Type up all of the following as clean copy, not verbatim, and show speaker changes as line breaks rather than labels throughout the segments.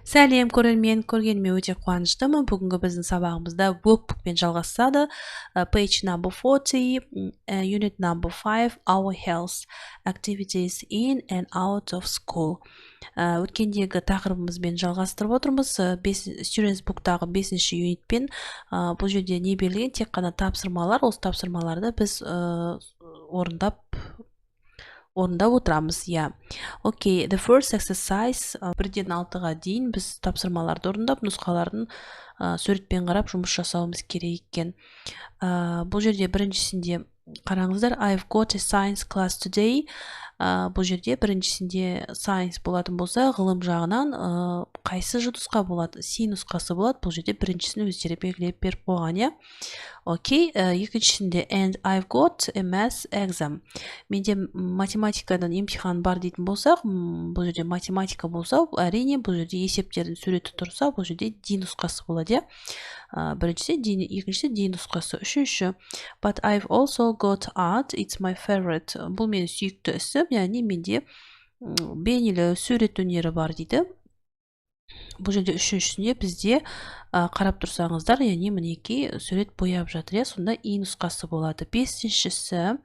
Сәлем көрермен, көргеніме өте қуаныштымын. Бүгінгі біздің сабағымызда workbookпен жалғасады. Page number 40, unit number 5, our health activities in and out of school. Өткендегі тақырыбымызбен жалғастырып отырмыз. Students book'тағы 5-ші юнитпен бұл жерде не берілген? Тек қана тапсырмалар. Осы тапсырмаларды біз орындап отырамыз. Окей, the first exercise 1-ден 6-ға дейін біз тапсырмаларды орындап, нұсқаларын суретпен қарап жұмыс жасауымыз керек екен. Бұл жерде біріншісінде қараңыздар, I've got a science class today. Бұл жерде біріншісінде science болатын болса, ғылым жағынан қайсы нұсқа болады? C нұсқасы болады. Бұл жерде біріншісін өздері белгілеп беріп қойған, Окей, екіншісінде and I've got a math exam. Менде математикадан емтихан бар дейтін болсақ, бұл жерде математика болса, әрине бұл жерде есептердің суреті тұрса, бұл жерде D нұсқасы болады, Біріншісі D, екіншісі D нұсқасы. Үшінші, but I've also got art, it's my favorite. Бұл менің сүйікті ісім, яғни менде бейнелі сурет өнері бар дейді. Бұл жерде үшіншісінде бізде қарап тұрсаңыздар, яғни мінекей сурет бояп жатыр, сонда И нұсқасы болады. Бесіншісі,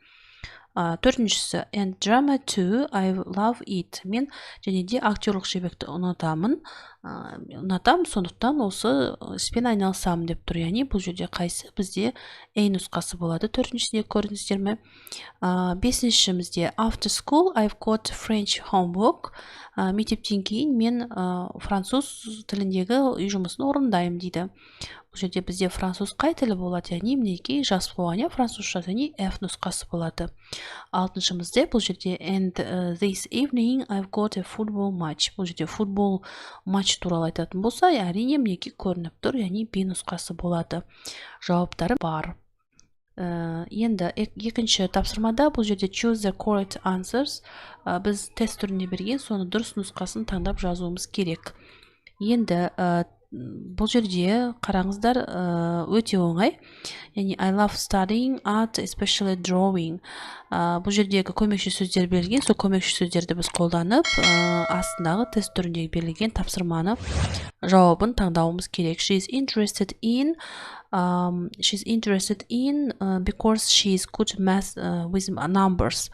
төртіншісі and drama too, I love it. Мен және де актерлік шеберлікті ұнатамын, сондықтан осы іспен айналысамын деп тұр. Яғни бұл жерде қайсы бізде A нұсқасы болады. Төртіншісінде көрдіңіздер ме? Бесіншімізде after school I've got French homework. Мектептен кейін мен француз тіліндегі үй жұмысын орындаймын дейді. Бұл жерде бізде француз қай тілі болады, яғни мінекей жас болған, французша, яғни F нұсқасы болады. Алтыншымызде бұл жерде and this evening I've got a football match. Бұл жерде футбол матч туралы айтатын болса, әрине мінекей көрініп тұр, яғни B нұсқасы болады. Жауаптары бар. Енді екінші тапсырмада бұл жерде choose the correct answers. Біз тест түрінде берген, соны дұрыс нұсқасын таңдап жазуымыз керек. Енді бұл жерде қараңыздар, өте оңай. Яғни I love studying art, especially drawing. Бұл жердегі көмекші сөздер берілген, сол көмекші сөздерді біз қолданып, астындағы тест түріндегі берілген тапсырманы жауабын таңдауымыз керек. She's interested in because she's good math with numbers.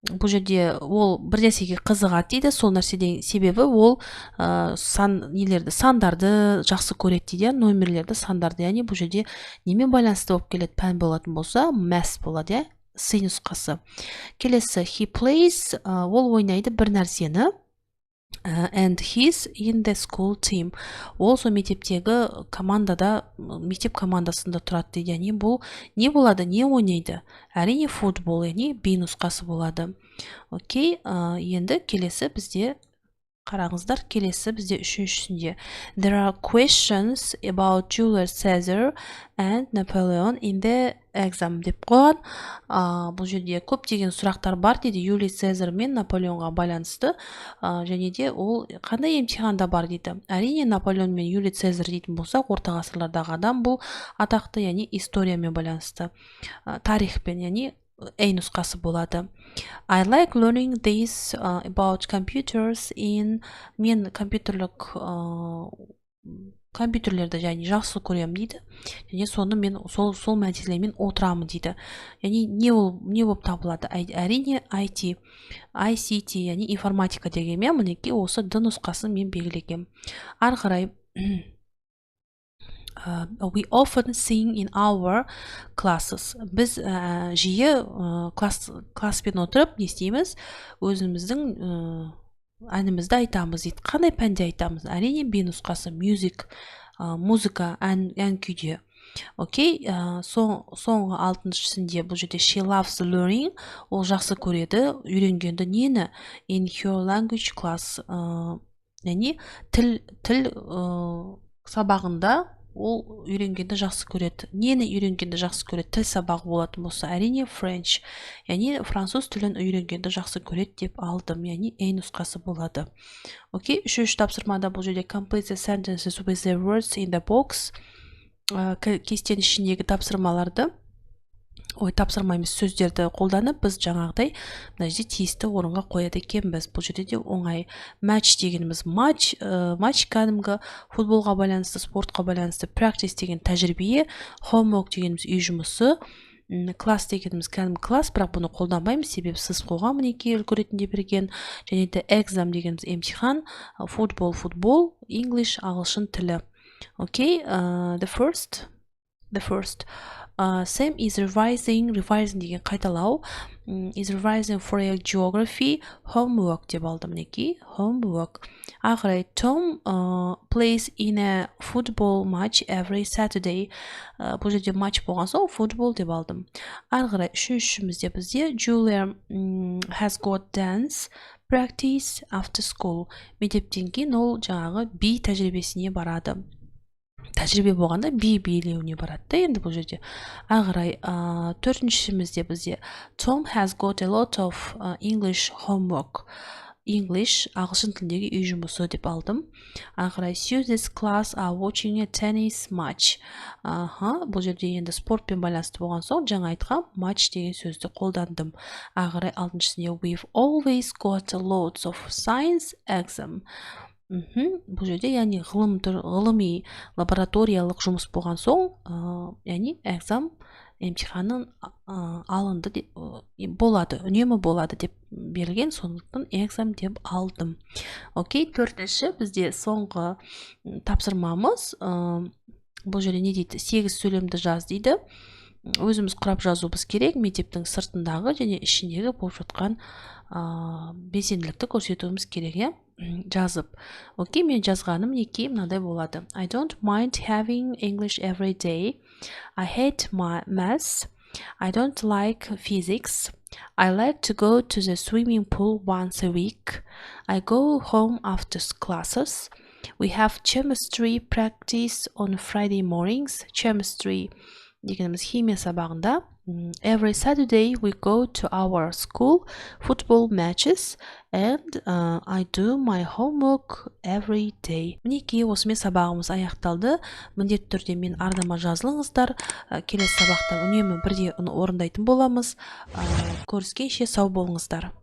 Бұл жерде ол бір нәрсеге қызығады дейді, сол нәрседен себебі ол сандарды жақсы көреді дейді, номерлерді, сандарды, яғни бұл жерде немен байланысты болып келеді? Пән болатын болса, math болады, C нұсқасы. Келесі, he plays, ол ойнайды бір нәрсені, and he's in the school team. Ол сол мектептегі командада, мектеп командасында тұрады дейді. Яғни бұл не болады, не ойнайды? Әрине футбол, яғни B нұсқасы болады. Окей, енді келесі бізде қараңыздар, келесі бізде үшіншісінде there are questions about Julius Caesar and Napoleon in the exam деп қойған. Бұл жерде көптеген сұрақтар бар дейді, Юлий Цезар мен Наполеонға байланысты, және де ол қандай емтиханда бар дейді. Әрине Наполеон мен Юлий Цезар дейтін болсақ, орта ғасырлардағы адам, бұл атақты, яғни историямен байланысты, тарихпен, яғни A нұсқасы болады. I like learning this about computers in... Мен компьютерлерді және жақсы көремін дейді. Және соны мен сол мәселемен отырамын дейді. Яғни не болып табылады? Әрине IT, ICT, яғни информатика дегенмен, мінекей осы D нұсқасын мен белгілегем. Ары қарай we often sing in our classes. Біз жиі класспен отырып не істейміз? Өзіміздің әнімізді айтамыз дейді. Қандай пәнде айтамыз? Әрине B нұсқасы, music, музыка, ән күйде. Окей, соңғы алтыншысында бұл жерде she loves learning, ол жақсы көреді, үйренгенді нені? In her language class, яғни тіл сабағында ол үйренгенді жақсы көреді. Нені үйренгенді жақсы көреді? Тіл сабағы болатын болса, әрине French, яғни француз тілін үйренгенді жақсы көреді деп алдым, яғни A нұсқасы болады. Окей, үшінші тапсырмада бұл жерде complete the sentences with the words in the box. Кестенің ішіндегі тапсырмаларды тапсырма емес сөздерді қолданып біз жаңағыдай мына жерде тиісті орынға қояды екенбіз. Бұл жерде де оңай. Матч дегеніміз матч кәдімгі футболға байланысты, спортқа байланысты. Practice деген тәжірибе, homework дегеніміз үй жұмысы, класс дегеніміз кәдімгі класс, бірақ бұны қолданбаймыз, себебі сіз қойған мінекей үлгі ретінде берген. Және де exam дегеніміз емтихан, футбол, English ағылшын тілі. Окей, the first Sam is revising деген қайталау, is revising for a geography homework деп алдым мінекей, homework. Ағырай, Tom plays in a football match every Saturday. Бұл жерде матч болған соң football деп алдым. Ағырай, үшіншімізде бізде Julia has got dance practice after school. Мектептен кейін ол жаңағы би тәжірибесіне барады. Тәжірибе болғанда би билеуіне барады. Енді бұл жерде ағырай, төртіншімізде бізде Tom has got a lot of English homework. English ағылшын тіліндегі үй жұмысы деп алдым. Ағырай, Suzy's class are watching a tennis match. Бұл жерде енді спортпен байланысты болған соң жаңа айтқан матч деген сөзді қолдандым. Ағырай, алтыншысында we've always got lots of science exam. Бұл жерде яғни ғылыми лабораториялық жұмыс болған соң, яғни экзам емтиханын алынды болады, үнемі болады деп берілген, сондықтан экзам деп алдым. Окей, төртінші бізде соңғы тапсырмамыз, бұл жерде не дейді, 8 сөйлемді жаз дейді. Өзіміз құрап жазуымыз керек, мектептің сыртындағы және ішіндегі болып жатқан белсенділікті көрсетуіміз керек, жазып. Окей, мен жазғаным неке мынадай болады. I don't mind having English every day. I hate my maths. I don't like physics. I like to go to the swimming pool once a week. I go home after classes. We have chemistry practice on Friday mornings. Chemistry дегеніміз химия сабағында. Every Saturday we go to our school football matches and I do my homework every day. Мінекей осымен сабағымыз аяқталды. Міндетті түрде мен арнама жазылыңыздар. Келесі сабақта үнемі бірге орындайтын боламыз. Көріскенше сау болыңыздар.